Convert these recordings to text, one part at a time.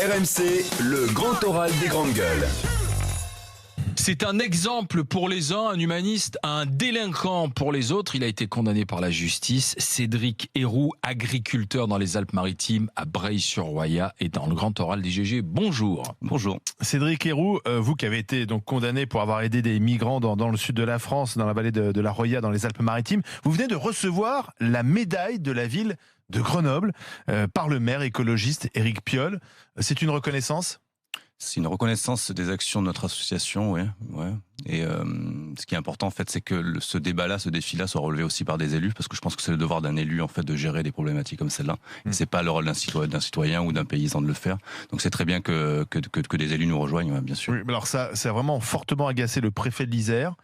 RMC, le grand oral des grandes gueules. C'est un exemple pour les uns, un humaniste, un délinquant pour les autres. Il a été condamné par la justice. Cédric Héroux, agriculteur dans les Alpes-Maritimes, à Breil-sur-Roya, et dans le grand oral des GG. Bonjour. Bonjour. Cédric Héroux, vous qui avez été donc condamné pour avoir aidé des migrants dans le sud de la France, dans la vallée de la Roya, dans les Alpes-Maritimes, vous venez de recevoir la médaille de la ville de Grenoble par le maire écologiste Éric Piolle. C'est une reconnaissance ? C'est une reconnaissance des actions de notre association, ouais. Et ce qui est important, en fait, c'est que ce débat-là, ce défi-là, soit relevé aussi par des élus, parce que je pense que c'est le devoir d'un élu, en fait, de gérer des problématiques comme celle-là. Et c'est pas le rôle d'un citoyen ou d'un paysan de le faire. Donc c'est très bien que des élus nous rejoignent, ouais, bien sûr. Oui, alors ça a vraiment fortement agacé le préfet de l'Isère,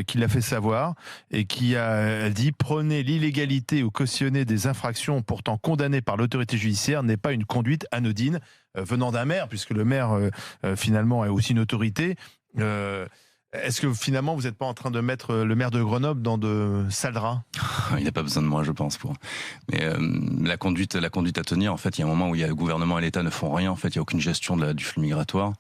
qui l'a fait savoir et qui a dit: prenez l'illégalité ou cautionner des infractions pourtant condamnées par l'autorité judiciaire n'est pas une conduite anodine venant d'un maire, puisque le maire finalement est aussi une autorité. Est-ce que finalement vous n'êtes pas en train de mettre le maire de Grenoble dans de sales draps ? Il n'a pas besoin de moi, je pense, pour. Mais la conduite à tenir, en fait, il y a un moment où il y a le gouvernement et l'État ne font rien. En fait, il y a aucune gestion du flux migratoire.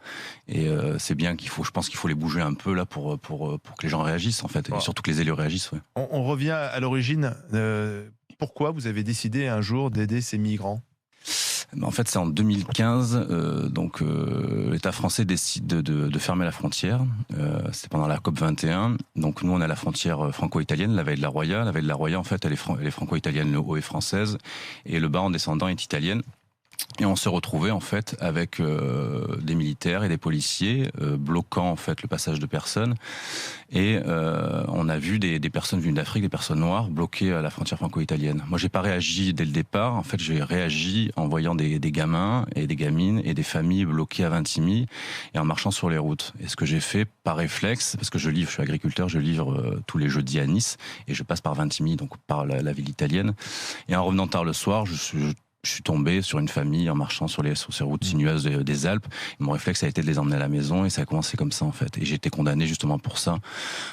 Et c'est bien je pense qu'il faut les bouger un peu là pour que les gens réagissent, en fait, et surtout que les élus réagissent. Ouais. On revient à l'origine. Pourquoi vous avez décidé un jour d'aider ces migrants ? En fait, c'est en 2015, l'État français décide de fermer la frontière. C'est pendant la COP 21. Donc nous, on a la frontière franco-italienne, la vallée de la Roya. La vallée de la Roya, en fait, elle est franco-italienne, le haut est française, et le bas, en descendant, est italienne. Et on se retrouvait en fait avec des militaires et des policiers bloquant en fait le passage de personnes. Et on a vu des personnes venues d'Afrique, des personnes noires bloquées à la frontière franco-italienne. Moi, j'ai pas réagi dès le départ. En fait, j'ai réagi en voyant des gamins et des gamines et des familles bloquées à Vintimille et en marchant sur les routes. Et ce que j'ai fait par réflexe, parce que je suis agriculteur, je livre tous les jeudis à Nice et je passe par Vintimille, donc par la ville italienne. Et en revenant tard le soir, je suis tombé sur une famille en marchant sur ces routes sinueuses des Alpes. Et mon réflexe a été de les emmener à la maison et ça a commencé comme ça en fait. Et j'ai été condamné justement pour ça,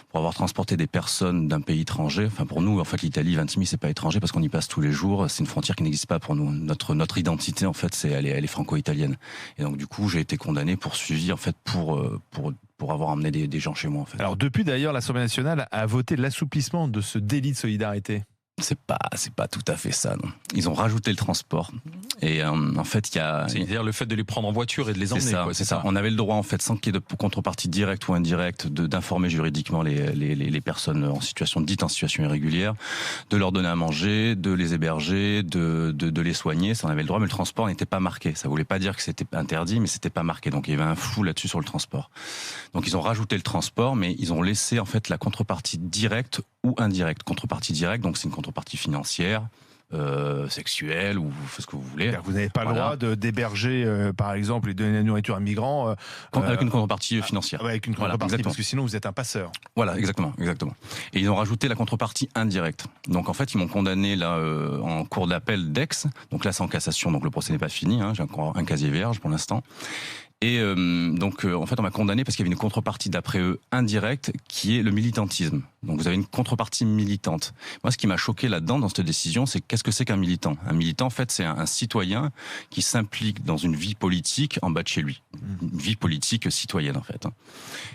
pour avoir transporté des personnes d'un pays étranger. Enfin pour nous, en fait, l'Italie, Vintimille, c'est pas étranger parce qu'on y passe tous les jours. C'est une frontière qui n'existe pas pour nous. Notre identité en fait, elle est franco-italienne. Et donc du coup, j'ai été condamné, poursuivi en fait pour avoir emmené des gens chez moi en fait. Alors depuis d'ailleurs, l'Assemblée nationale a voté l'assouplissement de ce délit de solidarité. C'est pas tout à fait ça, non. Ils ont rajouté le transport. Et en fait, c'est-à-dire le fait de les prendre en voiture et de les emmener. C'est ça. On avait le droit, en fait, sans qu'il y ait de contrepartie directe ou indirecte, d'informer juridiquement les personnes en situation irrégulière, de leur donner à manger, de les héberger, de les soigner. Ça, on avait le droit, mais le transport n'était pas marqué. Ça voulait pas dire que c'était interdit, mais c'était pas marqué. Donc il y avait un flou là-dessus sur le transport. Donc ils ont rajouté le transport, mais ils ont laissé en fait la contrepartie directe ou indirecte. Contrepartie directe, donc c'est une contrepartie financière, sexuelle, ou vous faites ce que vous voulez. Vous n'avez pas le droit d'héberger, par exemple, et de donner la nourriture à un migrant. Avec une contrepartie financière. Avec une contrepartie, parce que sinon vous êtes un passeur. Voilà, exactement. Et ils ont rajouté la contrepartie indirecte. Donc en fait, ils m'ont condamné là en cours d'appel d'Aix. Donc là, c'est en cassation, donc le procès n'est pas fini. J'ai encore un casier vierge pour l'instant. Et en fait, on m'a condamné parce qu'il y avait une contrepartie, d'après eux, indirecte, qui est le militantisme. Donc vous avez une contrepartie militante. Moi, ce qui m'a choqué là-dedans, dans cette décision, c'est qu'est-ce que c'est qu'un militant ? Un militant, en fait, c'est un citoyen qui s'implique dans une vie politique en bas de chez lui. Une vie politique citoyenne, en fait.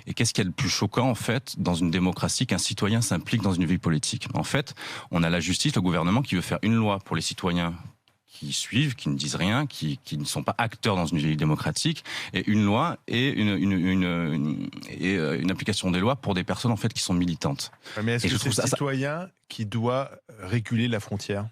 Et qu'est-ce qu'il y a de plus choquant, en fait, dans une démocratie, qu'un citoyen s'implique dans une vie politique ? En fait, on a la justice, le gouvernement qui veut faire une loi pour les citoyens qui suivent, qui ne disent rien, qui ne sont pas acteurs dans une vie démocratique, et une loi et une application des lois pour des personnes en fait qui sont militantes. Mais est-ce que c'est le citoyen qui doit réguler la frontière ?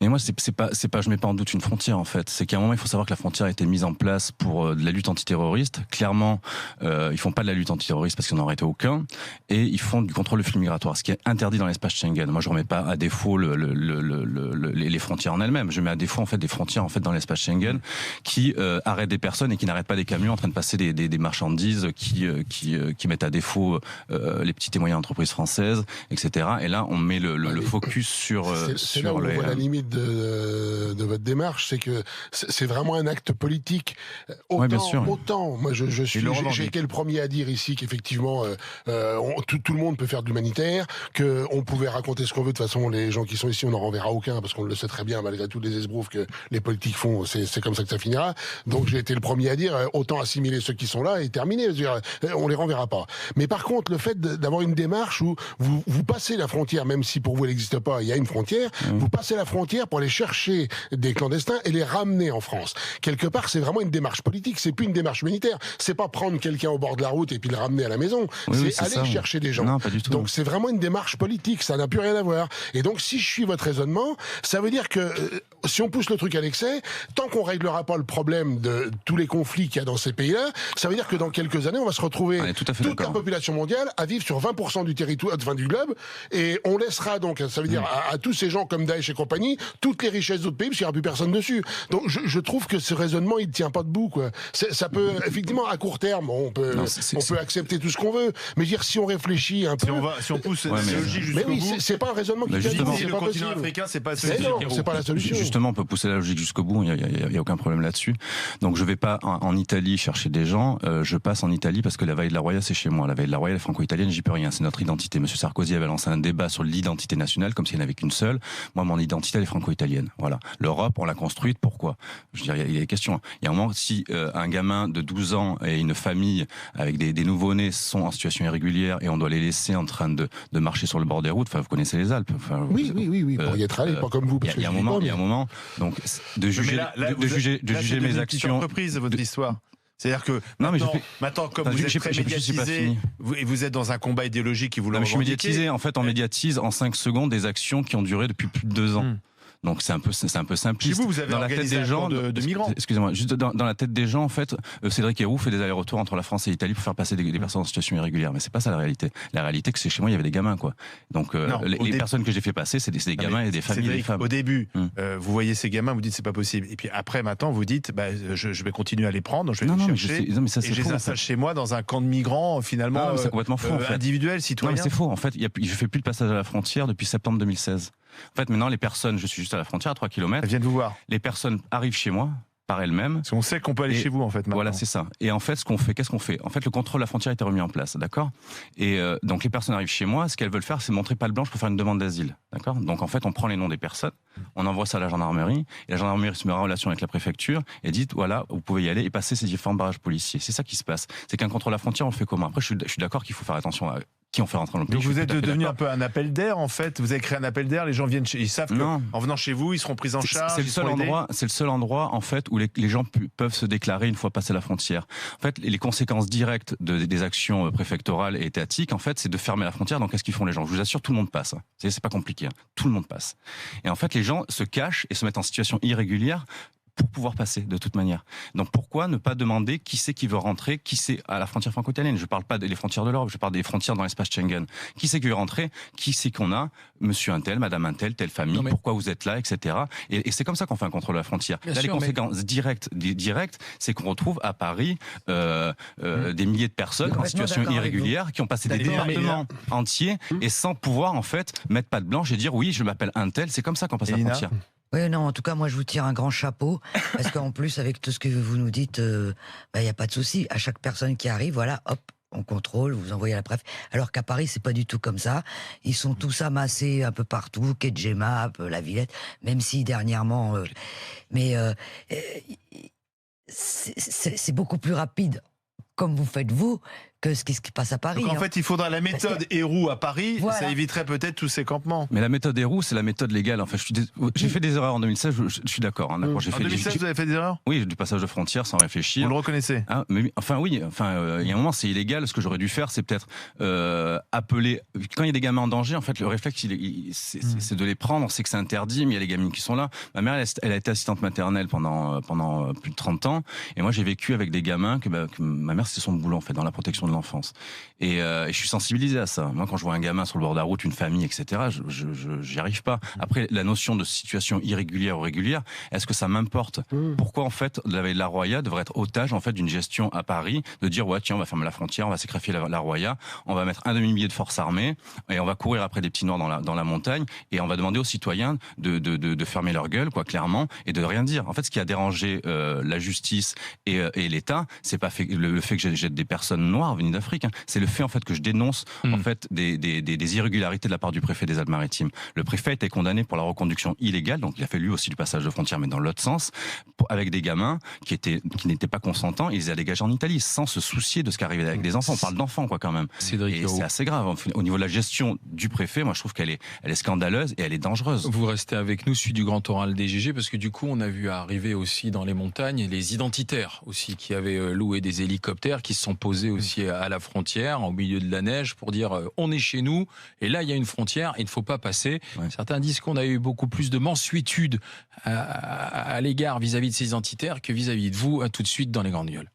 Mais moi, je mets pas en doute une frontière en fait. C'est qu'à un moment, il faut savoir que la frontière a été mise en place pour de la lutte antiterroriste. Clairement, ils font pas de la lutte antiterroriste parce qu'il n'en aurait été aucun, et ils font du contrôle du flux migratoire, ce qui est interdit dans l'espace Schengen. Moi, je remets pas à défaut les frontières en elles-mêmes. Je mets à défaut en fait des frontières en fait dans l'espace Schengen qui arrêtent des personnes et qui n'arrêtent pas des camions en train de passer des marchandises qui mettent à défaut les petites et moyennes entreprises françaises, etc. Et là, on met le focus sur là où on voit la limite de votre démarche, c'est que c'est vraiment un acte politique. Autant, bien sûr. autant moi j'ai été le premier à dire ici qu'effectivement tout le monde peut faire de l'humanitaire, qu'on pouvait raconter ce qu'on veut. De toute façon, les gens qui sont ici, on n'en renverra aucun, parce qu'on le sait très bien, malgré tous les esbroufs que les politiques font, c'est comme ça que ça finira. Donc j'ai été le premier à dire, autant assimiler ceux qui sont là et terminer. Je veux dire, on les renverra pas. Mais par contre, le fait d'avoir une démarche où vous passez la frontière, même si pour vous elle n'existe pas, il y a une frontière, vous passez la frontière pour aller chercher des clandestins et les ramener en France. Quelque part, c'est vraiment une démarche politique, c'est plus une démarche humanitaire. C'est pas prendre quelqu'un au bord de la route et puis le ramener à la maison. C'est aller chercher des gens. Non, pas du tout. Donc c'est vraiment une démarche politique, ça n'a plus rien à voir. Et donc si je suis votre raisonnement, ça veut dire que si on pousse le truc à l'excès, tant qu'on réglera pas le problème de tous les conflits qu'il y a dans ces pays-là, ça veut dire que dans quelques années, on va se retrouver toute la population mondiale à vivre sur 20% du territoire, du globe, et on laissera donc, ça veut dire à tous ces gens comme Daesh et compagnie, toutes les richesses d'autres pays, parce qu'il n'y aura plus personne dessus. Donc je trouve que ce raisonnement, il ne tient pas debout, quoi. Ça peut, effectivement, à court terme, on peut accepter tout ce qu'on veut, mais dire si on réfléchit un peu... Si on pousse cette logique jusqu'au bout... c'est pas un raisonnement qui tient debout. Le continent africain, c'est pas c'est pas la solution. Justement, on peut pousser la logique jusqu'au bout, il n'y a aucun problème là-dessus. Donc je vais pas en Italie chercher des gens, je passe en Italie parce que la Valle de la Roya, c'est chez moi. La Valle de la Roya, elle est franco-italienne, j'y peux rien, c'est notre identité. Monsieur Sarkozy avait lancé un débat sur l'identité nationale, comme s'il n'y en avait qu'une seule. Moi, mon identité, elle est franco-italienne. Voilà. L'Europe, on l'a construite, pourquoi? Je veux dire, il y a des questions. Il y a un moment, si un gamin de 12 ans et une famille avec des nouveau-nés sont en situation irrégulière et on doit les laisser en train de marcher sur le bord des routes, enfin, vous connaissez les Alpes. Enfin, oui, pour y être allé, pas comme vous. Il y a un moment, donc, de juger mes actions. Entreprise, votre histoire. C'est-à-dire que maintenant, comme vous êtes très médiatisé, vous êtes dans un combat idéologique qui vous le revendiquez. Je suis médiatisé. En fait, on médiatise en 5 secondes des actions qui ont duré depuis plus de 2 ans. Donc c'est un peu simpliste. Chez vous avez dans la tête des gens de migrants. Excusez-moi, juste dans la tête des gens, en fait, Cédric Héroux fait des allers-retours entre la France et l'Italie pour faire passer des personnes en situation irrégulière. Mais c'est pas ça la réalité. La réalité, c'est que chez moi il y avait des gamins, quoi. Donc les personnes que j'ai fait passer, c'est des gamins et des familles et des femmes. Au début, vous voyez ces gamins, vous dites c'est pas possible. Et puis après, maintenant, vous dites je vais continuer à les prendre, je vais les chercher. Et je les installe chez moi dans un camp de migrants, finalement, c'est complètement faux, individuel, citoyen. Non, mais c'est faux. En fait, je fais plus le passage à la frontière depuis septembre 2016. En fait, maintenant, les personnes, je suis juste à la frontière, à 3 km. Elles viennent vous voir. Les personnes arrivent chez moi par elles-mêmes. Parce qu'on sait qu'on peut aller chez vous, en fait, maintenant. Voilà, c'est ça. Et en fait, qu'est-ce qu'on fait? En fait, le contrôle de la frontière a été remis en place, d'accord? Et donc, les personnes arrivent chez moi, ce qu'elles veulent faire, c'est montrer patte blanche pour faire une demande d'asile, d'accord? Donc, en fait, on prend les noms des personnes, on envoie ça à la gendarmerie, et la gendarmerie se met en relation avec la préfecture, et dit, voilà, vous pouvez y aller et passer ces différents barrages policiers. C'est ça qui se passe. C'est qu'un contrôle de la frontière, on le fait comment? Après, je suis d'accord qu'il faut faire attention à qui on fait rentrer dans le pays. Donc vous êtes devenu un peu un appel d'air, en fait. Vous avez créé un appel d'air. Les gens viennent, ils savent qu'en venant chez vous, ils seront pris en charge. C'est le seul endroit, en fait, où les gens peuvent se déclarer une fois passé la frontière. En fait, les conséquences directes des actions préfectorales et étatiques, en fait, c'est de fermer la frontière. Donc, qu'est-ce qu'ils font les gens? Je vous assure, tout le monde passe. C'est pas compliqué. Tout le monde passe. Et en fait, les gens se cachent et se mettent en situation irrégulière pour pouvoir passer de toute manière. Donc pourquoi ne pas demander qui c'est qui veut rentrer, qui c'est à la frontière franco-italienne? Je parle pas des frontières de l'Europe, je parle des frontières dans l'espace Schengen. Qui c'est qui veut rentrer? Qui c'est qu'on a? Monsieur un tel, madame un tel, telle famille, pourquoi vous êtes là, etc. Et c'est comme ça qu'on fait un contrôle de la frontière. Là, les conséquences directes, c'est qu'on retrouve à Paris des milliers de personnes en situation irrégulière qui ont passé des départements entiers et sans pouvoir en fait mettre patte blanche et dire oui, je m'appelle un tel. C'est comme ça qu'on passe la frontière. Oui, non, en tout cas, moi, je vous tire un grand chapeau, parce qu'en plus, avec tout ce que vous nous dites, il n'y a pas de souci. À chaque personne qui arrive, voilà, hop, on contrôle, vous envoyez à la préfecture. Alors qu'à Paris, c'est pas du tout comme ça. Ils sont tous amassés un peu partout, quai de Gemap, la Villette, même si dernièrement... c'est beaucoup plus rapide, comme vous faites vous, que ce qui se passe à Paris. Donc en fait, il faudra la méthode Héroux à Paris, voilà. Ça éviterait peut-être tous ces campements. Mais la méthode Héroux, c'est la méthode légale. Enfin, j'ai fait des erreurs en 2016, je suis d'accord. Hein, en 2016, vous avez fait des erreurs? Oui, du passage de frontière sans réfléchir. Vous le reconnaissez? Oui, il y a un moment, c'est illégal. Ce que j'aurais dû faire, c'est peut-être appeler... Quand il y a des gamins en danger, en fait, le réflexe, c'est de les prendre. On sait que c'est interdit, mais il y a les gamines qui sont là. Ma mère, elle a été assistante maternelle pendant plus de 30 ans. Et moi, j'ai vécu avec des gamins que ma mère, c'était son boulot, en fait, dans la protection de l'enfance. Et je suis sensibilisé à ça. Moi, quand je vois un gamin sur le bord de la route, une famille, etc., j'y arrive pas. Après, la notion de situation irrégulière ou régulière, est-ce que ça m'importe? Pourquoi, en fait, la Roya devrait être otage, en fait, d'une gestion à Paris, de dire, ouais, tiens, on va fermer la frontière, on va sacrifier la Roya, on va mettre un demi-millier de forces armées, et on va courir après des petits noirs dans la montagne, et on va demander aux citoyens de fermer leur gueule, quoi, clairement, et de rien dire. En fait, ce qui a dérangé la justice et l'État, c'est pas le fait que j'ai des personnes noires venues d'Afrique, hein. C'est le fait, en fait, que je dénonce, en fait, des irrégularités de la part du préfet des Alpes-Maritimes. Le préfet a été condamné pour la reconduction illégale, donc il a fait lui aussi du passage de frontière, mais dans l'autre sens, avec des gamins qui n'étaient pas consentants, ils allaient dégager en Italie, sans se soucier de ce qui arrivait avec des enfants. On parle d'enfants, quoi, quand même. Cédric Héroux. C'est assez grave. Au niveau de la gestion du préfet, moi, je trouve qu'elle est scandaleuse et elle est dangereuse. Vous restez avec nous, celui du Grand Oral DGG, parce que du coup, on a vu arriver aussi dans les montagnes les identitaires aussi, qui avaient loué des hélicoptères, qui se sont posés aussi à la frontière, au milieu de la neige, pour dire on est chez nous, et là, il y a une frontière, il ne faut pas passer. Ouais. Certains disent qu'on a eu beaucoup plus de mansuétude à l'égard vis-à-vis de ces identitaires que vis-à-vis de vous, tout de suite dans les Grandes Gueules.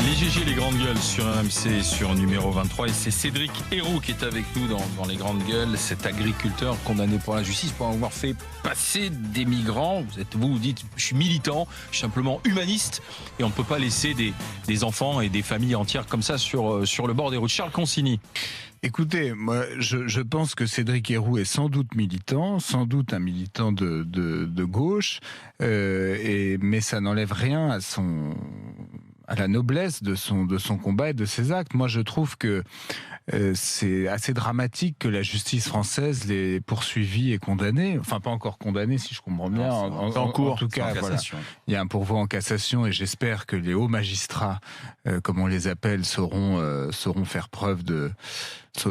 Les GG, les Grandes Gueules sur RMC, sur numéro 23. Et c'est Cédric Héroux qui est avec nous dans les Grandes Gueules. Cet agriculteur condamné par la justice pour avoir fait passer des migrants. Vous dites, je suis militant, je suis simplement humaniste. Et on ne peut pas laisser des enfants et des familles entières comme ça sur le bord des routes. Charles Consigny. Écoutez, moi, je pense que Cédric Héroux est sans doute militant, sans doute un militant de gauche, mais ça n'enlève rien à la noblesse de son combat et de ses actes. Moi, je trouve que c'est assez dramatique que la justice française l'ait poursuivi et condamné. Enfin, pas encore condamné, si je comprends bien. En cours. En tout cas, voilà. Il y a un pourvoi en cassation et j'espère que les hauts magistrats, comme on les appelle, sauront faire preuve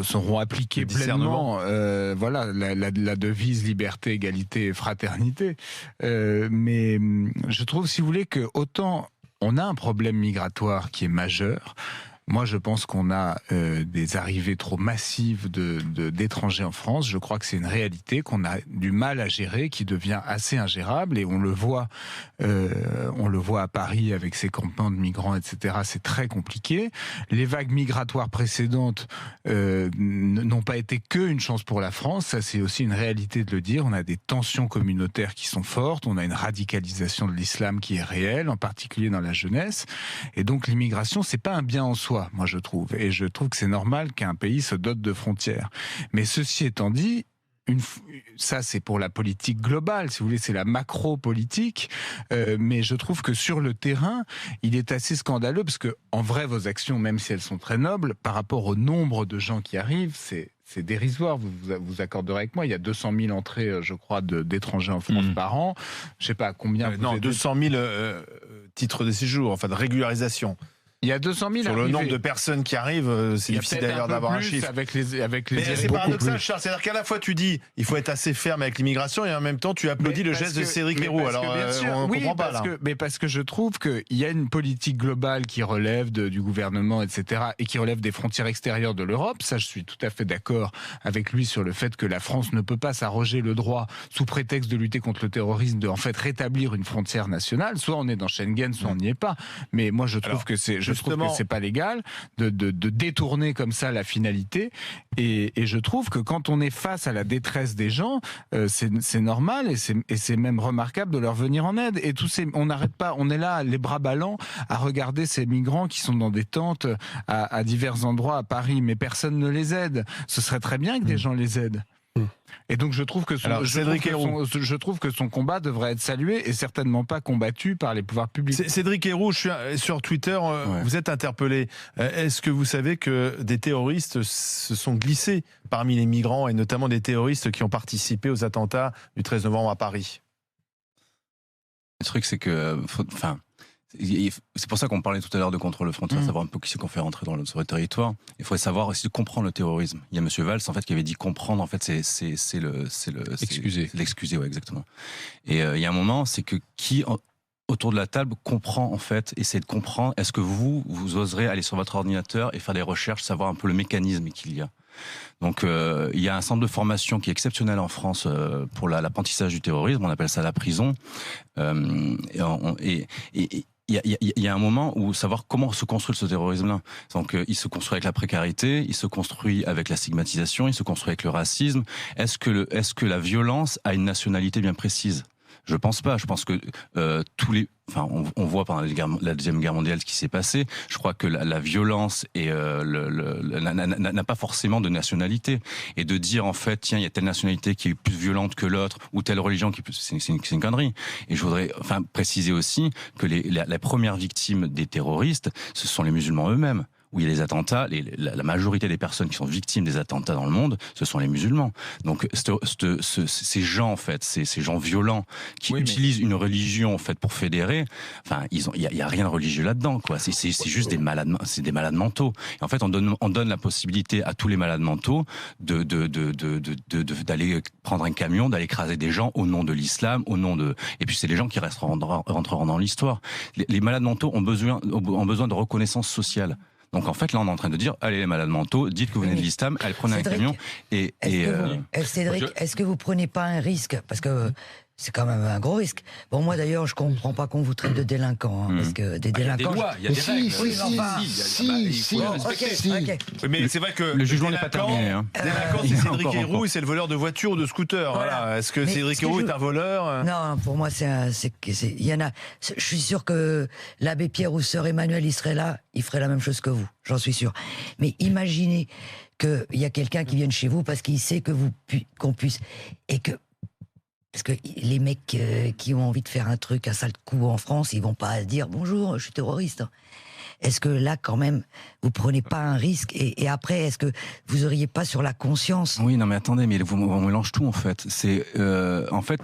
sauront appliquer pleinement voilà, la devise liberté, égalité, fraternité. Mais je trouve, si vous voulez, que autant on a un problème migratoire qui est majeur. Moi, je pense qu'on a des arrivées trop massives d'étrangers en France. Je crois que c'est une réalité qu'on a du mal à gérer, qui devient assez ingérable. Et on le voit à Paris avec ces campements de migrants, etc. C'est très compliqué. Les vagues migratoires précédentes n'ont pas été qu'une chance pour la France. Ça, c'est aussi une réalité de le dire. On a des tensions communautaires qui sont fortes. On a une radicalisation de l'islam qui est réelle, en particulier dans la jeunesse. Et donc, l'immigration, c'est pas un bien en soi. Moi, je trouve. Et je trouve que c'est normal qu'un pays se dote de frontières. Mais ceci étant dit, ça, c'est pour la politique globale, si vous voulez, c'est la macro-politique. Mais je trouve que sur le terrain, il est assez scandaleux, parce que, en vrai, vos actions, même si elles sont très nobles, par rapport au nombre de gens qui arrivent, c'est dérisoire, vous accorderez avec moi. Il y a 200 000 entrées, je crois, d'étrangers en France par an. Je ne sais pas combien... non, 200 000 titres de séjour, enfin de régularisation. Il y a 200 000 sur le nombre de personnes qui arrivent, c'est difficile d'ailleurs d'avoir un chiffre. Avec les mais c'est paradoxal, Charles. C'est-à-dire qu'à la fois tu dis il faut être assez ferme avec l'immigration et en même temps tu applaudis le geste de Cédric Héroux. Alors on ne comprend pas là. Mais parce que je trouve qu'il y a une politique globale qui relève du gouvernement, etc., et qui relève des frontières extérieures de l'Europe. Ça, je suis tout à fait d'accord avec lui sur le fait que la France ne peut pas s'arroger le droit, sous prétexte de lutter contre le terrorisme, de en fait rétablir une frontière nationale. Soit on est dans Schengen, soit on n'y est pas. Mais moi, je trouve que c'est pas légal de détourner comme ça la finalité. Et je trouve que quand on est face à la détresse des gens, c'est normal et c'est même remarquable de leur venir en aide. Et on n'arrête pas, on est là les bras ballants à regarder ces migrants qui sont dans des tentes à divers endroits à Paris, mais personne ne les aide. Ce serait très bien que des gens les aident. Et donc je trouve que son combat devrait être salué et certainement pas combattu par les pouvoirs publics. Cédric Héroux, je suis sur Twitter, vous êtes interpellé. Est-ce que vous savez que des terroristes se sont glissés parmi les migrants et notamment des terroristes qui ont participé aux attentats du 13 novembre à Paris? Le truc, c'est que... c'est pour ça qu'on parlait tout à l'heure de contrôle de frontières, savoir un peu qui c'est qu'on fait rentrer sur le territoire. Il faudrait savoir aussi de comprendre le terrorisme. Il y a M. Valls en fait qui avait dit comprendre en fait c'est l'excuser, ouais, exactement. Et il y a un moment, c'est que autour de la table comprend en fait, essaie de comprendre, est-ce que vous oserez aller sur votre ordinateur et faire des recherches, savoir un peu le mécanisme qu'il y a. Donc il y a un centre de formation qui est exceptionnel en France pour l'apprentissage du terrorisme, on appelle ça la prison. Et il y a un moment où savoir comment se construit ce terrorisme-là. Donc il se construit avec la précarité, il se construit avec la stigmatisation, il se construit avec le racisme. Est-ce que la violence a une nationalité bien précise ? Je pense pas. Je pense que on voit pendant la Deuxième Guerre mondiale ce qui s'est passé. Je crois que la violence n'a pas forcément de nationalité. Et de dire en fait, tiens, il y a telle nationalité qui est plus violente que l'autre, ou telle religion qui est plus, c'est une connerie. Et je voudrais préciser aussi que les premières victimes des terroristes, ce sont les musulmans eux-mêmes. Où il y a des attentats, la majorité des personnes qui sont victimes des attentats dans le monde, ce sont les musulmans. Donc ces gens en fait, ces gens violents qui utilisent une religion en fait pour fédérer, enfin il y a rien de religieux là-dedans quoi. C'est juste des malades, c'est des malades mentaux. Et en fait on donne la possibilité à tous les malades mentaux d'aller prendre un camion, d'aller écraser des gens au nom de l'islam, et puis c'est les gens qui rentreront dans l'histoire. Les malades mentaux ont besoin de reconnaissance sociale. Donc en fait, là, on est en train de dire, allez les malades mentaux, dites que vous venez de l'islam, allez prenez un camion. Cédric, est-ce que vous prenez pas un risque ? Parce que c'est quand même un gros risque. Bon, moi d'ailleurs, je comprends pas qu'on vous traite de délinquant, parce que des délinquants. Il y a des règles. Mais c'est vrai que le jugement n'est pas terminé. Délinquant, c'est Cédric Héroux et c'est le voleur de voiture ou de scooter. Voilà. Est-ce que Cédric Héroux est un voleur ? Non, pour moi, il y en a. Je suis sûr que l'abbé Pierre ou sœur Emmanuel, il serait là, il ferait la même chose que vous. J'en suis sûr. Mais imaginez qu'il y a quelqu'un qui vienne chez vous parce qu'il sait que qu'on puisse et que. Parce que les mecs qui ont envie de faire un truc, un sale coup en France, ils vont pas dire bonjour, je suis terroriste. Est-ce que là, quand même, vous prenez pas un risque et après, est-ce que vous auriez pas sur la conscience ? Oui, non, mais attendez, mais on mélange tout en fait. C'est en fait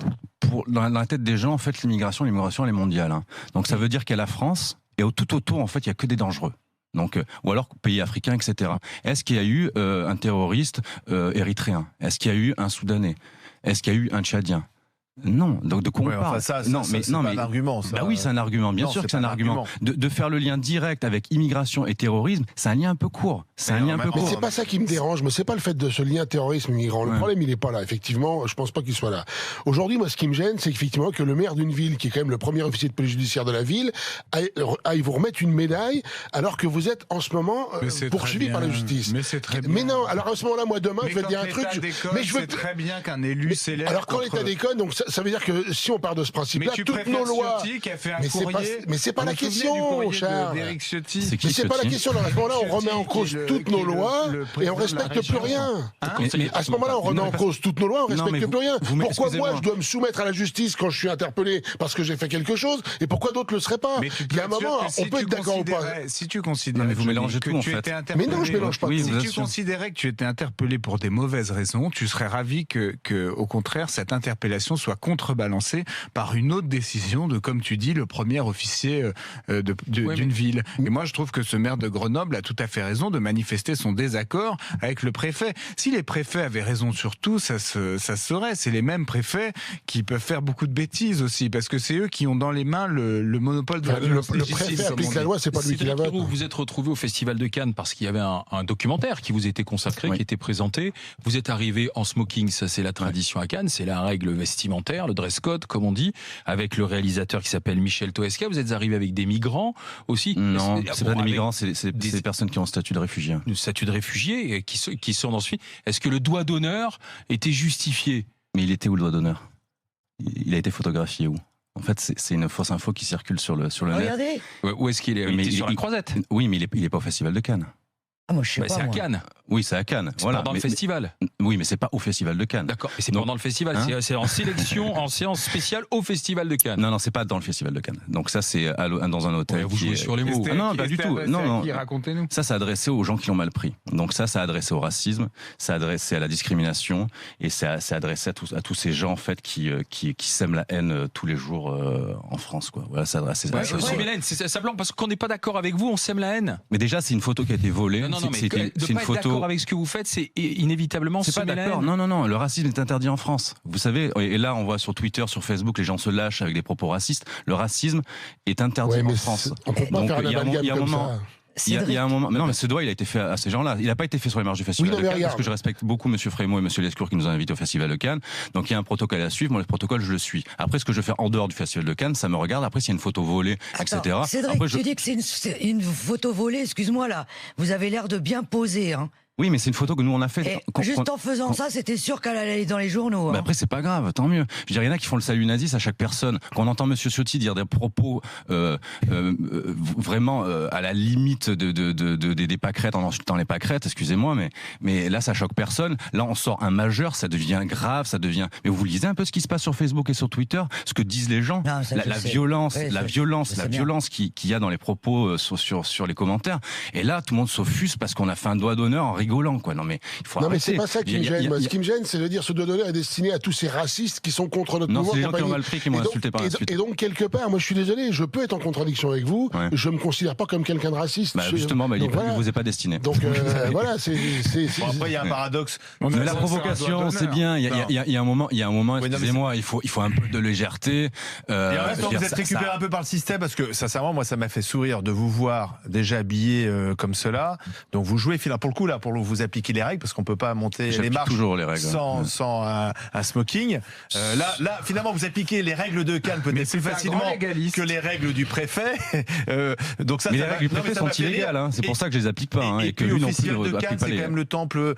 dans la tête des gens, en fait, l'immigration, elle est mondiale. Donc ça veut dire qu'à la France et tout autour, en fait, il y a que des dangereux. Donc, ou alors pays africains, etc. Est-ce qu'il y a eu un terroriste érythréen ? Est-ce qu'il y a eu un Soudanais ? Est-ce qu'il y a eu un Tchadien ? Non, donc de quoi on parle ? C'est pas un argument. Ça. Bah oui, c'est un argument. Bien sûr que c'est un argument. De faire le lien direct avec immigration et terrorisme, c'est un lien un peu court. Mais c'est pas ça qui me dérange. Mais c'est pas le fait de ce lien terrorisme-migrant. Le problème, il est pas là. Effectivement, je pense pas qu'il soit là. Aujourd'hui, moi, ce qui me gêne, c'est effectivement que le maire d'une ville, qui est quand même le premier officier de police judiciaire de la ville, aille vous remettre une médaille, alors que vous êtes en ce moment poursuivi par la justice. Mais c'est très bien. Mais non. Alors à ce moment-là, moi demain, je vais dire un truc. Mais je veux très bien qu'un élu célèbre. Alors quand l'État déconne, donc ça veut dire que si on part de ce principe-là, toutes nos lois. Mais c'est pas la question, Charles. Mais c'est pas la question. À ce moment-là, on remet en cause toutes nos lois et on respecte plus rien. À ce moment-là, on remet en cause toutes nos lois, on respecte plus rien. Pourquoi moi je dois me soumettre à la justice quand je suis interpellé parce que j'ai fait quelque chose et pourquoi d'autres le seraient pas ? Il y a un moment, on peut être d'accord ou pas. Si tu considères que vous mélangez tout en fait. Mais non, je mélange pas. Si tu considérais que tu étais interpellé pour des mauvaises raisons, tu serais ravi que au contraire cette interpellation soit contrebalancée par une autre décision de, comme tu dis, le premier officier d'une ville. Et moi, je trouve que ce maire de Grenoble a tout à fait raison de manifester son désaccord avec le préfet. Si les préfets avaient raison sur tout, ça se saurait. C'est les mêmes préfets qui peuvent faire beaucoup de bêtises aussi, parce que c'est eux qui ont dans les mains le monopole de la violence. Le préfet applique la loi, c'est pas lui qui la vote. Vous vous êtes retrouvé au Festival de Cannes parce qu'il y avait un documentaire qui vous était consacré, qui était présenté. Vous êtes arrivé en smoking, ça c'est la tradition à Cannes, c'est la règle vestimentaire, le dress code, comme on dit, avec le réalisateur qui s'appelle Michel Toesca. Vous êtes arrivé avec des migrants aussi. Non, c'est pas des migrants, c'est des personnes qui ont un statut de réfugié. Le statut de réfugié qui sont dans ce film. Est-ce que le doigt d'honneur était justifié ? Mais il était où le doigt d'honneur ? Il a été photographié où ? En fait, c'est une fausse info qui circule sur le net. Regardez. Où est-ce qu'il est ? Il était sur la croisette. Oui, mais il est pas au Festival de Cannes. Ah, moi, je sais pas. C'est à Cannes. Oui, c'est à Cannes. C'est pendant le festival. Oui, mais c'est pas au Festival de Cannes. D'accord. Et c'est pendant le festival. C'est en sélection, en séance spéciale au Festival de Cannes. Non, c'est pas dans le Festival de Cannes. Donc ça, c'est dans un hôtel. Vous jouez sur les mots. Non, pas du tout. Non. Racontez-nous. Ça, c'est adressé aux gens qui l'ont mal pris. Donc ça, c'est adressé au racisme, c'est adressé à la discrimination, et c'est adressé à tous ces gens en fait qui sèment la haine tous les jours en France, quoi. Voilà, c'est adressé. Hélène, c'est simplement parce qu'on n'est pas d'accord avec vous, on sème la haine. Mais déjà, c'est une photo qui a été volée. Non, mais c'est une photo. d'accord avec ce que vous faites, c'est inévitablement c'est pas semer la d'accord. haine. Non, le racisme est interdit en France. Vous savez, et là on voit sur Twitter, sur Facebook, les gens se lâchent avec des propos racistes. Le racisme est interdit en France. On peut pas Donc, faire un il y a un amalgame comme moment. ça. Il y a un moment. Mais non, mais ce doigt, il a été fait à ces gens-là. Il n'a pas été fait sur les marges du Festival Oui, non, de mais Cannes, parce regarde. que je respecte beaucoup Monsieur Frémaux et Monsieur Lescourt qui nous ont invités au Festival de Cannes. Donc il y a un protocole à suivre. Moi, le protocole, je le suis. Après, ce que je fais en dehors du Festival de Cannes, ça me regarde. Après, s'il y a une photo volée, etc. Cédric, Après, tu dis que c'est une photo volée. Excuse-moi là. Vous avez l'air de bien poser. Hein. Oui, mais c'est une photo que nous on a faite. Et juste en faisant ça, c'était sûr qu'elle allait aller dans les journaux. Mais Hein. après, c'est pas grave, tant mieux. Je veux dire, il y en a qui font le salut naziste à chaque personne. Quand on entend Monsieur Ciotti dire des propos vraiment à la limite des pâquerettes en insultant les pâquerettes, excusez-moi, mais là, ça choque personne. Là, on sort un majeur, ça devient grave, ça devient. Mais vous lisez un peu ce qui se passe sur Facebook et sur Twitter, ce que disent les gens, Non, ça, la violence, la violence qu'il y a dans les propos sur les commentaires. Et là, tout le monde s'offuse parce qu'on a fait un doigt d'honneur en rigolant, quoi. Non, mais il faut Non, mais arrêter. c'est pas ça qui me gêne. Moi, ce qui me gêne, c'est de dire ce doigt d'honneur est destiné à tous ces racistes qui sont contre notre Non, mouvement. c'est les gens qui compagnie. ont mal pris qui m'ont insulté par la suite. Et donc, quelque part, moi, je suis désolé, je peux être en contradiction avec vous. Ouais. Je me considère pas comme quelqu'un de raciste. Bah, justement, il Donc, voilà. vous est pas destiné. Donc, voilà, c'est. Bon, après, il y a un paradoxe. Mais la provocation, c'est bien. Il y a un moment, excusez-moi, il faut un peu de légèreté. Et en même temps, vous êtes récupéré un peu par le système parce que, sincèrement, moi, ça m'a fait sourire de vous voir déjà habillé comme cela. Donc, vous jouez, pour le coup, là, pour vous appliquer les règles parce qu'on peut pas monter les marches toujours les règles. sans un smoking. Là, finalement, vous appliquez les règles de Cannes peut-être plus facilement que les règles du préfet. Donc ça, mais ça les règles du préfet sont illégales. Hein. C'est pour ça que je les applique pas. Et que puis, lui au non plus Festival de Cannes, c'est quand même le temple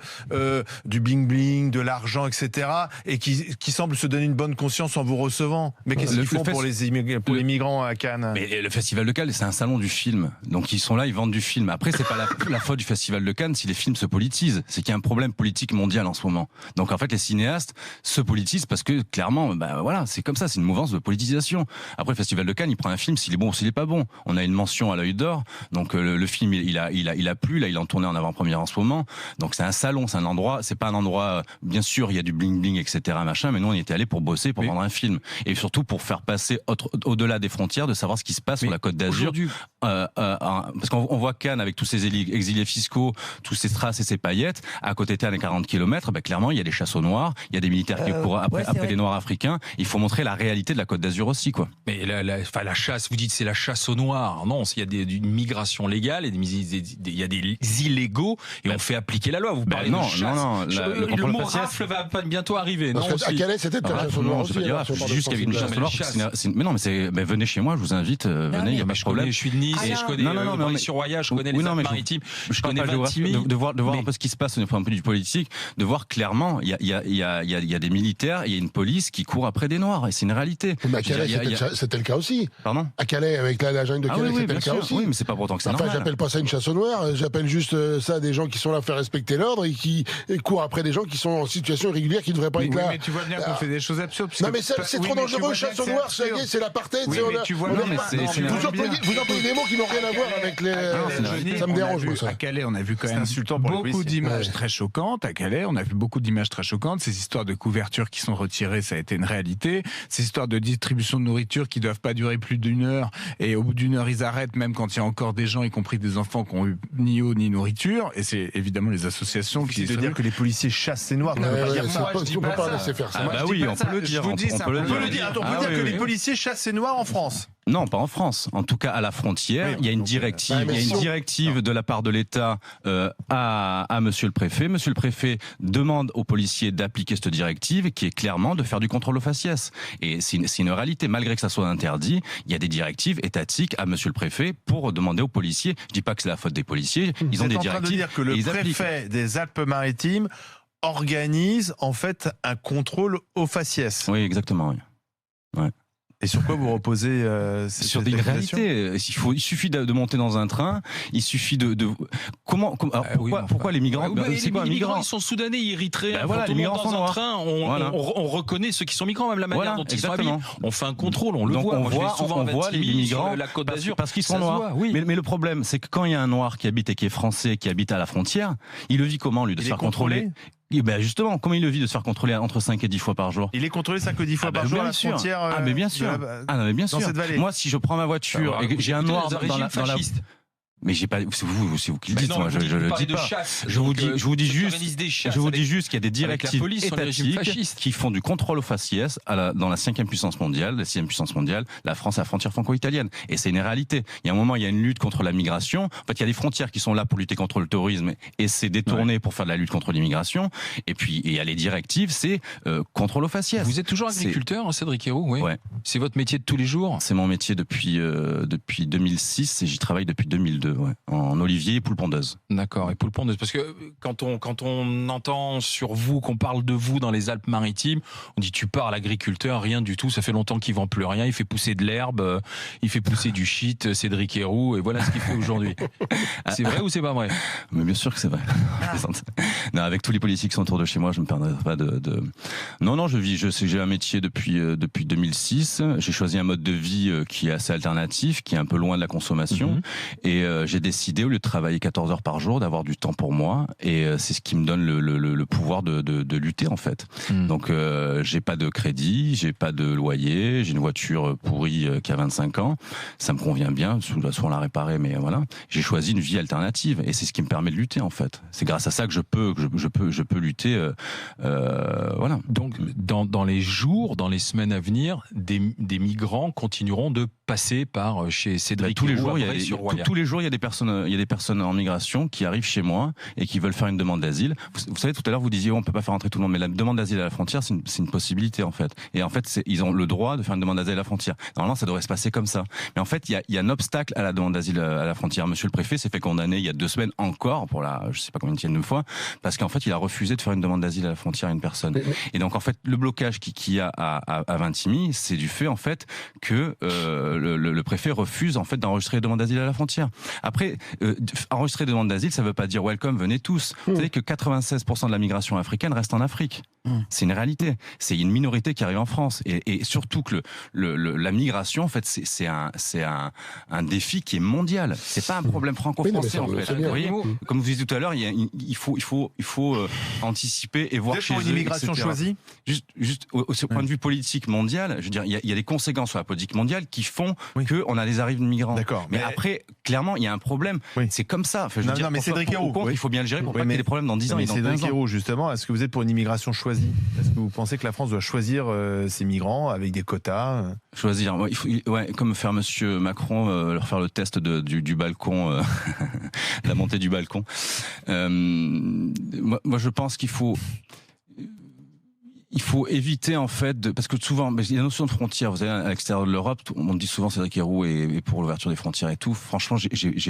du bling bling, de l'argent, etc. Et qui semble se donner une bonne conscience en vous recevant. Mais qu'est-ce qu'ils font pour les migrants à Cannes? Mais le Festival de Cannes, c'est un salon du film. Donc ils sont là, ils vendent du film. Après, c'est pas la faute du Festival de Cannes si les films se politisent. C'est qu'il y a un problème politique mondial en ce moment. Donc en fait, les cinéastes se politisent parce que clairement, voilà, c'est comme ça, c'est une mouvance de politisation. Après, le Festival de Cannes, il prend un film s'il est bon ou s'il est pas bon. On a une mention à l'œil d'or. Donc le film, il a plu. Là, il est en tournée en avant-première en ce moment. Donc c'est un salon, c'est un endroit. C'est pas un endroit. Bien sûr, il y a du bling bling, etc. Machin. Mais nous, on y était allés pour bosser, pour vendre un film, et surtout pour faire passer au-delà des frontières, de savoir ce qui se passe sur la Côte d'Azur. Parce qu'on voit Cannes avec tous ces exilés fiscaux, tous ces strass et ces paillettes. À côté de Cannes, à 40 km, clairement, il y a des chasses aux noirs, il y a des militaires qui courent après des noirs africains. Il faut montrer la réalité de la Côte d'Azur aussi, quoi. Mais la chasse, vous dites c'est la chasse aux noirs. Non, il y a une migration légale, il y a des illégaux, et on fait appliquer la loi. Vous parlez de chasse. Non, le mot rafle va bientôt arriver. Parce non, qu'à Calais, c'était de la chasse aux noirs aussi. Juste qu'il y avait une chasse aux noirs. Mais non, mais venez chez moi, je vous invite. Venez, il y a pas de problème. Je suis de Nice, je connais Bray-sur-Roya, je connais les Alpes-Maritimes, je connais Vintimille. De voir un peu ce qui se passe au point de vue du politique, de voir clairement, il y a des militaires, il y a une police qui court après des noirs, et c'est une réalité. Mais à Calais, c'était le cas aussi. Pardon? À Calais, avec la jungle de Calais, c'était le cas aussi. Oui, mais c'est pas pourtant que c'est normal. J'appelle pas ça une chasse aux noirs, j'appelle juste ça des gens qui sont là pour faire respecter l'ordre et qui courent après des gens qui sont en situation irrégulière, qui ne devraient pas être là. Mais tu vois bien qu'on fait des choses absurdes. Non, mais c'est trop dangereux, chasse aux noirs, c'est l'apartheid. Oui, mais tu vois, vous employez des mots qui n'ont rien à voir avec les. Ça me dérange, moi, ça. À Calais, on a vu quand même beaucoup d'images très choquantes. À Calais, on a vu beaucoup d'images très choquantes. Ces histoires de couvertures qui sont retirées, ça a été une réalité. Ces histoires de distribution de nourriture qui doivent pas durer plus d'une heure, et au bout d'une heure, ils arrêtent, même quand il y a encore des gens, y compris des enfants, qui ont eu ni eau ni nourriture. Et c'est évidemment les associations qui de dire que les policiers chassent ces noirs. On peut pas laisser faire ça. Bah oui, on peut le dire. On peut le dire. On peut dire que les policiers chassent ces noirs en France. Non, pas en France. En tout cas, à la frontière, il y a une directive. Il y a une directive de la part de l'État à Monsieur le Préfet. Monsieur le Préfet demande aux policiers d'appliquer cette directive, qui est clairement de faire du contrôle aux faciès. Et c'est une réalité, malgré que ça soit interdit. Il y a des directives étatiques à Monsieur le Préfet pour demander aux policiers. Je dis pas que c'est la faute des policiers. Ils ont des directives. Vous êtes en train de dire que le préfet des Alpes-Maritimes organise en fait un contrôle aux faciès. Oui, exactement. Oui. Ouais. Et sur quoi vous reposez sur des réalités. Il suffit de monter dans un train. Il suffit de pourquoi les migrants c'est quoi, les migrants, ils sont soudanais, érythréens. Voilà, les migrants sont dans un noirs. train, on reconnaît ceux qui sont migrants, même la manière dont ils sont habillés. On fait un contrôle, on le voit. Moi, je vais souvent voir les migrants la Côte d'Azur parce qu'ils sont noirs. Mais le problème, c'est que quand il y a un noir qui habite et qui est français, qui habite à la frontière, il le vit comment, lui, de se faire contrôler? Et ben justement, comment il le vit de se faire contrôler entre 5 et 10 fois par jour? Il est contrôlé 5 ou 10 fois par jour à la frontière. Mais bien sûr. Mais bien sûr. Moi, si je prends ma voiture et que j'ai un noir dans la... Mais j'ai pas. C'est vous qui le dites. Non, Moi, je le dis pas. Je vous dis juste qu'il y a des directives étatiques qui font du contrôle aux faciès dans la 5e puissance mondiale, la 6e puissance mondiale, la France à la frontière franco-italienne. Et c'est une réalité. Il y a un moment, il y a une lutte contre la migration. En fait, il y a des frontières qui sont là pour lutter contre le terrorisme et c'est détourné pour faire de la lutte contre l'immigration. Et puis, il y a les directives, c'est contrôle aux faciès. Vous êtes toujours agriculteur, Cédric Héroux, oui. Ouais. C'est votre métier de tous les jours. C'est mon métier depuis 2006 et j'y travaille depuis 2002, en olivier et poule pondeuse. D'accord, et poule pondeuse. Parce que quand on entend sur vous, qu'on parle de vous dans les Alpes-Maritimes, on dit tu parles agriculteur, rien du tout, ça fait longtemps qu'il vend plus rien, il fait pousser de l'herbe, il fait pousser du shit, Cédric Héroux, et voilà ce qu'il fait aujourd'hui. C'est vrai ou c'est pas vrai? Mais bien sûr que c'est vrai. Non, avec tous les politiques qui sont autour de chez moi, je me permettrai pas de... Non, j'ai un métier depuis 2006. J'ai choisi un mode de vie qui est assez alternatif, qui est un peu loin de la consommation. Et j'ai décidé, au lieu de travailler 14 heures par jour, d'avoir du temps pour moi. Et c'est ce qui me donne le pouvoir de lutter, en fait. Donc, j'ai pas de crédit, j'ai pas de loyer, j'ai une voiture pourrie qui a 25 ans. Ça me convient bien, soit on l'a réparée, mais voilà. J'ai choisi une vie alternative. Et c'est ce qui me permet de lutter, en fait. C'est grâce à ça que je peux lutter. Voilà. Donc, dans les jours, dans les semaines à venir, des migrants continueront de passer par chez Cédric. Tous les jours, il y a des personnes en migration qui arrivent chez moi et qui veulent faire une demande d'asile. Vous savez, tout à l'heure, vous disiez on peut pas faire entrer tout le monde, mais la demande d'asile à la frontière, c'est une possibilité, en fait. Et en fait, ils ont le droit de faire une demande d'asile à la frontière. Normalement, ça devrait se passer comme ça. Mais en fait, il y a un obstacle à la demande d'asile à la frontière. Monsieur le préfet s'est fait condamner il y a 2 semaines encore pour je sais pas combien de fois, parce qu'en fait, il a refusé de faire une demande d'asile à la frontière à une personne. Et donc, en fait, le blocage qu'il y a à Vintimille, c'est du fait, en fait, que le préfet refuse, en fait, d'enregistrer les demandes d'asile à la frontière. Après, enregistrer des demandes d'asile, ça veut pas dire welcome, venez tous. Vous savez que 96% de la migration africaine reste en Afrique. C'est une réalité. C'est une minorité qui arrive en France. Et surtout que la migration, en fait, c'est un défi qui est mondial. C'est pas un problème franco-français, en fait. Vous voyez, comme vous disiez tout à l'heure, il faut anticiper et voir chez eux, une immigration choisie. Juste au point de vue politique mondial, je veux dire, il y a des conséquences sur la politique mondiale qui font qu'on a des arrivées de migrants. D'accord. Mais après, clairement, il y a un problème. C'est comme ça. Enfin, je veux dire, mais Cédric Héroux, il faut bien le gérer pour pas qu'il y ait des problèmes dans 10 ans et dans 15 ans. Cédric Héroux, justement, est-ce que vous êtes pour une immigration choisie? Est-ce que vous pensez que la France doit choisir ses migrants avec des quotas? Choisir, comme faire Monsieur Macron, leur faire le test du balcon, la montée du balcon. Moi, je pense qu'il faut éviter, en fait, parce que souvent, il y a la notion de frontière. Vous savez, à l'extérieur de l'Europe, on dit souvent Cédric Héroux et pour l'ouverture des frontières et tout. Franchement,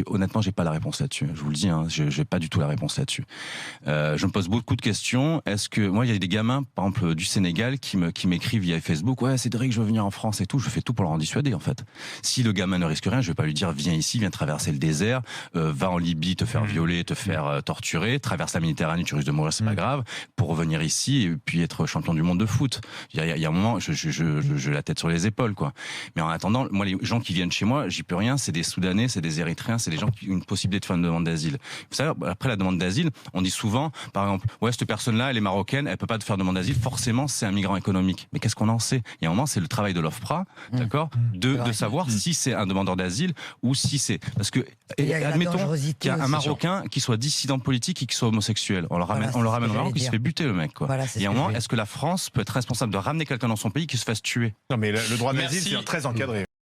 honnêtement, j'ai pas la réponse là-dessus. Je vous le dis, j'ai pas du tout la réponse là-dessus. Je me pose beaucoup de questions. Est-ce que, moi, il y a des gamins, par exemple, du Sénégal, qui m'écrivent via Facebook, ouais, Cédric, je veux venir en France et tout. Je fais tout pour leur en dissuader, en fait. Si le gamin ne risque rien, je vais pas lui dire, viens ici, viens traverser le désert, va en Libye, te faire violer, te faire torturer, traverse la Méditerranée, tu risques de mourir, c'est pas grave, pour revenir ici et puis être champion du monde de foot. Il y a un moment, je la tête sur les épaules, quoi. Mais en attendant, moi, les gens qui viennent chez moi, j'y peux rien. C'est des Soudanais, c'est des Érythréens, c'est des gens qui ont une possibilité de faire une demande d'asile. Vous savez, après la demande d'asile, on dit souvent, par exemple, ouais, cette personne-là, elle est marocaine, elle peut pas te faire demande d'asile. Forcément, c'est un migrant économique. Mais qu'est-ce qu'on en sait? Il y a un moment, c'est le travail de l'OFPRA, d'accord, de savoir si c'est un demandeur d'asile ou si c'est, parce que, admettons qu'il y a un Marocain qui soit dissident politique et qui soit homosexuel. On le ramène au Maroc, il se fait buter, le mec, quoi. Il y a un moment, est-ce que la France peut être responsable de ramener quelqu'un dans son pays qui se fasse tuer? Non, mais le droit d'asile, c'est très encadré.